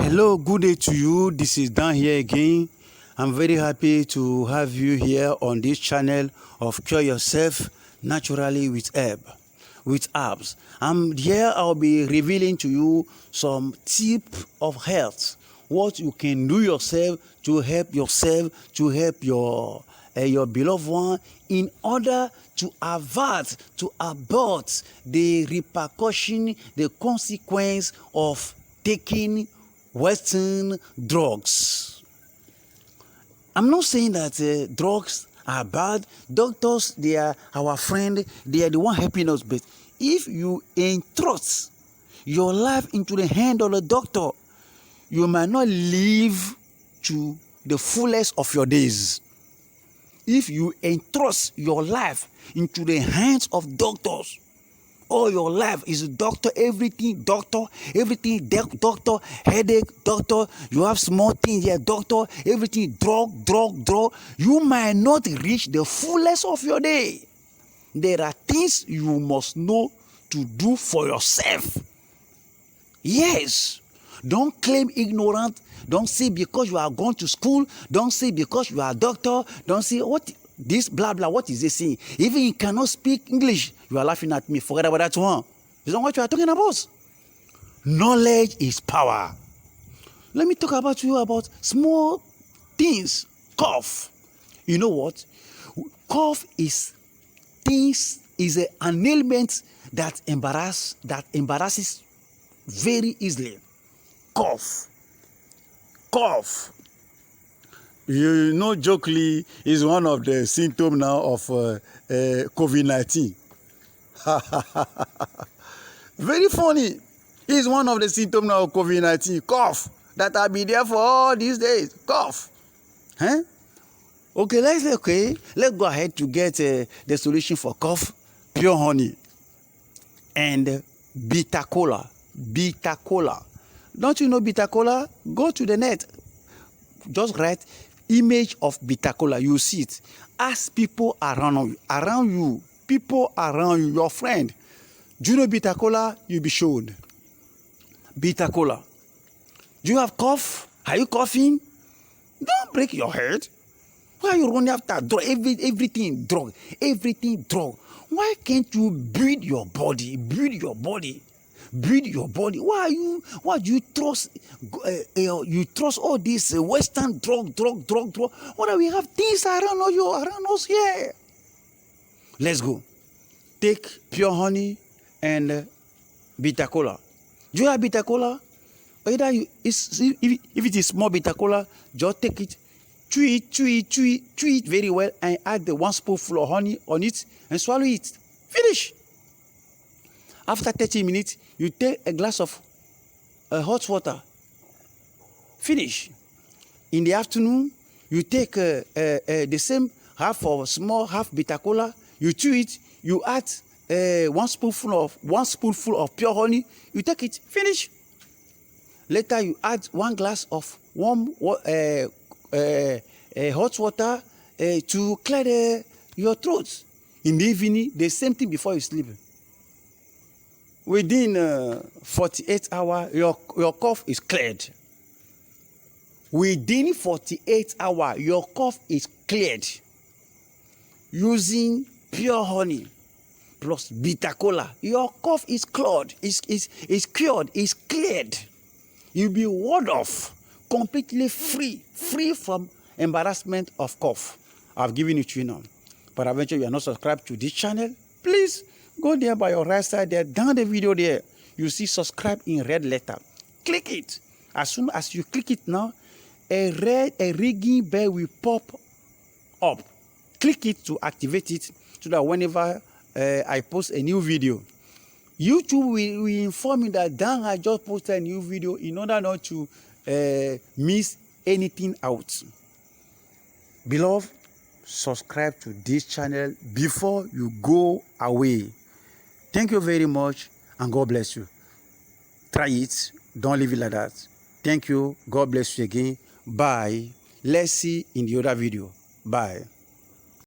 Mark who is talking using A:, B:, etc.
A: Hello, good day to you. This is Dan here again. I'm very happy to have you here on this channel of Cure Yourself Naturally with herbs. Here I'll be revealing to you some tips of health, what you can do yourself, to help your beloved one, in order to abort the repercussion, the consequence of taking Western drugs. I'm not saying that drugs are bad. Doctors, they are our friend. They are the one helping us. But if you entrust your life into the hand of the doctor, you might not live to the fullest of your days. If you entrust your life into the hands of doctors, all your life is doctor, everything doctor, headache, doctor, you have small things here, doctor, everything drug. You might not reach the fullest of your day. There are things you must know to do for yourself. Yes. Don't claim ignorant. Don't say because you are going to school. Don't say because you are a doctor. Don't say what this blah blah. What is this saying? Even you cannot speak English, you are laughing at me. Forget about that one. It's not what you are talking about. Knowledge is power. Let me talk about small things. Cough. You know what? Cough is an ailment that embarrasses very easily. Cough. You know, jokingly, is one of the symptoms now of COVID-19. Very funny. It's one of the symptoms now of COVID-19. Cough. That I'll be there for all these days. Cough. Huh? Okay, let's go ahead to get the solution for cough. Pure honey and bitter kola. Bitter kola. Don't you know bitter kola? Go to the net. Just write image of bitter kola. You see it. Ask people around you, your friend. Do you know bitter kola? You'll be shown. Bitter kola. Do you have cough? Are you coughing? Don't break your head. Why are you running after drug? Everything drug. Why can't you build your body? Why do you trust all this Western drug? What do we have things around us here? Let's go. Take pure honey and bitter kola. Do you have bitter kola? Either if it is small bitter kola, just take it, chew it very well, and add the 1 spoonful of honey on it and swallow it. Finish. After 30 minutes, you take a glass of hot water. Finish. In the afternoon, you take the same half bitter kola. You chew it. You add 1 spoonful of pure honey. You take it. Finish. Later, you add 1 glass of warm hot water to clear your throat. In the evening, the same thing before you sleep. Within 48 hours, your cough is cleared. Within 48 hours, your cough is cleared. Using pure honey plus bitter kola, your cough is cured, is cleared. You'll be ward off, completely free from embarrassment of cough. I've given it to you now. But eventually, you are not subscribed to this channel, please go there by your right side there, down the video there. You see subscribe in red letter. Click it. As soon as you click it now, a ringing bell will pop up. Click it to activate it so that whenever I post a new video, YouTube will inform you that Dan I just posted a new video in order not to miss anything out. Beloved, subscribe to this channel before you go away. Thank you very much, and God bless you. Try it. Don't leave it like that. Thank you. God bless you again. Bye. Let's see in the other video. Bye.